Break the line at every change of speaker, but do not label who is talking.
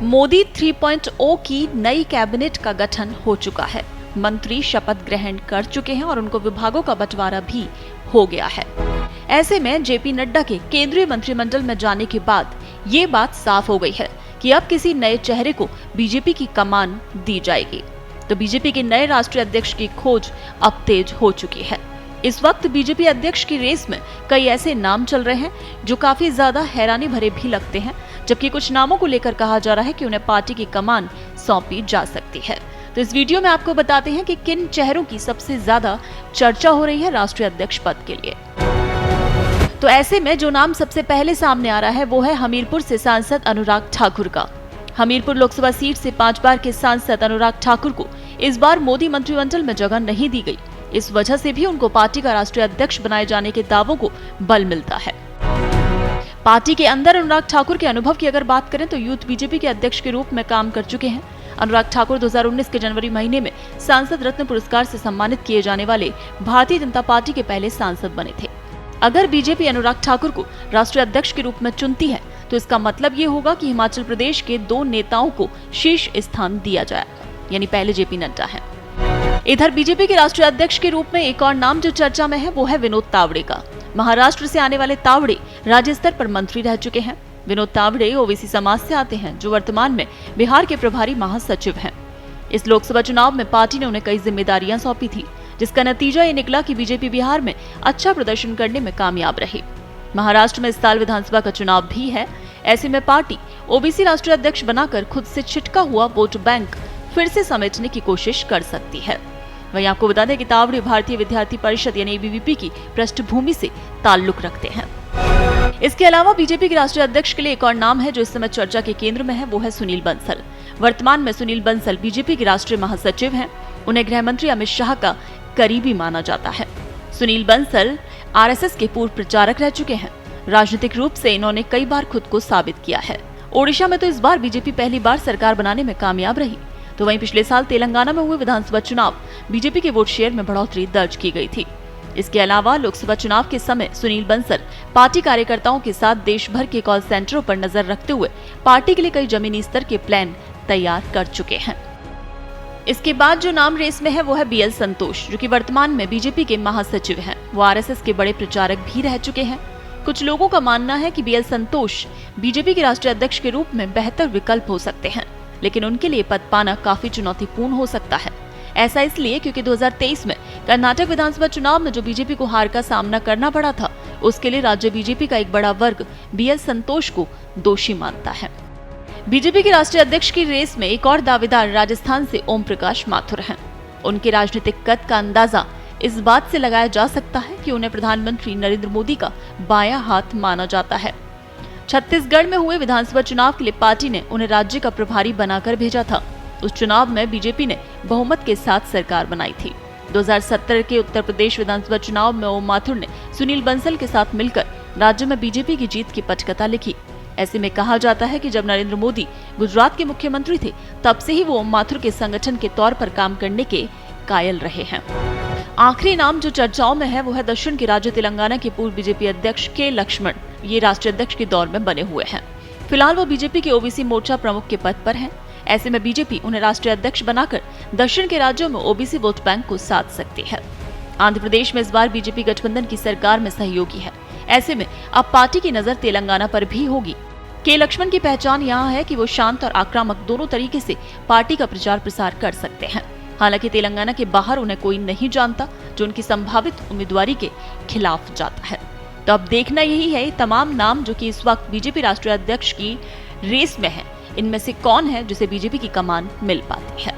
मोदी 3.0 की नई कैबिनेट का गठन हो चुका है। मंत्री शपथ ग्रहण कर चुके हैं और उनको विभागों का बंटवारा भी हो गया है। ऐसे में जेपी नड्डा के केंद्रीय मंत्रिमंडल में जाने के बाद ये बात साफ हो गई है कि अब किसी नए चेहरे को बीजेपी की कमान दी जाएगी। तो बीजेपी के नए राष्ट्रीय अध्यक्ष की खोज अब तेज हो चुकी है। इस वक्त बीजेपी अध्यक्ष की रेस में कई ऐसे नाम चल रहे हैं जो काफी ज्यादा हैरानी भरे भी लगते हैं, जबकि कुछ नामों को लेकर कहा जा रहा है कि उन्हें पार्टी की कमान सौंपी जा सकती है। तो इस वीडियो में आपको बताते हैं कि किन चेहरों की सबसे ज्यादा चर्चा हो रही है राष्ट्रीय अध्यक्ष पद के लिए। तो ऐसे में जो नाम सबसे पहले सामने आ रहा है वो है हमीरपुर से सांसद अनुराग ठाकुर का। हमीरपुर लोकसभा सीट से 5 बार के सांसद अनुराग ठाकुर को इस बार मोदी मंत्रिमंडल में जगह नहीं दी गई। इस वजह से भी उनको पार्टी का राष्ट्रीय अध्यक्ष बनाए जाने के दावों को बल मिलता है। पार्टी के अंदर अनुराग ठाकुर के अनुभव की अगर बात करें तो यूथ बीजेपी के अध्यक्ष के रूप में काम कर चुके हैं। अनुराग ठाकुर 2019 के जनवरी महीने में सांसद रत्न पुरस्कार से सम्मानित किए जाने वाले भारतीय जनता पार्टी के पहले सांसद बने थे। अगर बीजेपी अनुराग ठाकुर को राष्ट्रीय अध्यक्ष के रूप में चुनती है तो इसका मतलब ये होगा कि हिमाचल प्रदेश के 2 नेताओं को शीर्ष स्थान दिया जाए, यानी पहले जेपी नड्डा है। इधर बीजेपी के राष्ट्रीय अध्यक्ष के रूप में एक और नाम जो चर्चा में है वो है विनोद तावड़े का। महाराष्ट्र से आने वाले तावड़े राज्य स्तर पर मंत्री रह चुके हैं। विनोद तावड़े ओबीसी समाज से आते हैं जो वर्तमान में बिहार के प्रभारी महासचिव हैं। इस लोकसभा चुनाव में पार्टी ने उन्हें कई जिम्मेदारियां सौंपी थी, जिसका नतीजा ये निकला कि बीजेपी बिहार में अच्छा प्रदर्शन करने में कामयाब रही। महाराष्ट्र में इस साल विधानसभा का चुनाव भी है। ऐसे में पार्टी ओबीसी राष्ट्रीय अध्यक्ष बनाकर खुद से छिटका हुआ वोट बैंक फिर से समेटने की कोशिश कर सकती है। वहीं आपको बता दें कि तावड़े भारतीय विद्यार्थी परिषद यानी एबीवीपी की पृष्ठभूमि से ताल्लुक रखते हैं। इसके अलावा बीजेपी के राष्ट्रीय अध्यक्ष के लिए एक और नाम है जो इस समय चर्चा के केंद्र में है, वो है सुनील बंसल। वर्तमान में सुनील बंसल बीजेपी के राष्ट्रीय महासचिव हैं। उन्हें गृह मंत्री अमित शाह का करीबी माना जाता है। सुनील बंसल आरएसएस के पूर्व प्रचारक रह चुके हैं। राजनीतिक रूप से इन्होंने कई बार खुद को साबित किया है। ओडिशा में तो इस बार बीजेपी पहली बार सरकार बनाने में कामयाब रही। तो वहीं पिछले साल तेलंगाना में हुए विधानसभा चुनाव बीजेपी के वोट शेयर में बढ़ोतरी दर्ज की गई थी। इसके अलावा लोकसभा चुनाव के समय सुनील बंसल पार्टी कार्यकर्ताओं के साथ देश भर के कॉल सेंटरों पर नजर रखते हुए पार्टी के लिए कई जमीनी स्तर के प्लान तैयार कर चुके हैं। इसके बाद जो नाम रेस में है वो है बीएल संतोष, जो कि वर्तमान में बीजेपी के महासचिव हैं। वो आरएसएस के बड़े प्रचारक भी रह चुके हैं। कुछ लोगों का मानना है कि बीएल संतोष बीजेपी के राष्ट्रीय अध्यक्ष के रूप में बेहतर विकल्प हो सकते हैं, लेकिन उनके लिए पद पाना काफी चुनौतीपूर्ण हो सकता है। ऐसा इसलिए क्योंकि 2023 में कर्नाटक विधानसभा चुनाव में जो बीजेपी को हार का सामना करना पड़ा था, उसके लिए राज्य बीजेपी का एक बड़ा वर्ग बीएल संतोष को दोषी मानता है। बीजेपी के राष्ट्रीय अध्यक्ष की रेस में एक और दावेदार राजस्थान से ओम प्रकाश माथुर हैं। उनके राजनीतिक कद का अंदाजा इस बात से लगाया जा सकता है कि उन्हें प्रधानमंत्री नरेंद्र मोदी का बायां हाथ माना जाता है। छत्तीसगढ़ में हुए विधानसभा चुनाव के लिए पार्टी ने उन्हें राज्य का प्रभारी बनाकर भेजा था। उस चुनाव में बीजेपी ने बहुमत के साथ सरकार बनाई थी। 2017 के उत्तर प्रदेश विधानसभा चुनाव में ओम माथुर ने सुनील बंसल के साथ मिलकर राज्य में बीजेपी की जीत की पटकथा लिखी। ऐसे में कहा जाता है कि जब नरेंद्र मोदी गुजरात के मुख्यमंत्री थे, तब से ही वो ओम माथुर के संगठन के तौर पर काम करने के कायल रहे हैं। आखिरी नाम जो चर्चाओं में है वो है दक्षिण के राज्य तेलंगाना के पूर्व बीजेपी अध्यक्ष के लक्ष्मण। ये राष्ट्रीय अध्यक्ष के दौर में बने हुए हैं। फिलहाल वो बीजेपी के ओबीसी मोर्चा प्रमुख के पद पर हैं। ऐसे में बीजेपी उन्हें राष्ट्रीय अध्यक्ष बनाकर दक्षिण के राज्यों में ओबीसी वोट बैंक को साध सकती है। आंध्र प्रदेश में इस बार बीजेपी गठबंधन की सरकार में सहयोगी है। ऐसे में अब पार्टी की नजर तेलंगाना पर भी होगी। के लक्ष्मण की पहचान यहाँ है कि वो शांत और आक्रामक दोनों तरीके से पार्टी का प्रचार प्रसार कर सकते हैं। हालांकि तेलंगाना के बाहर उन्हें कोई नहीं जानता जो उनकी संभावित उम्मीदवारी के खिलाफ जाता है। तो अब देखना यही है तमाम नाम जो कि इस वक्त बीजेपी राष्ट्रीय अध्यक्ष की रेस में है, इनमें से कौन है जिसे बीजेपी की कमान मिल पाती है।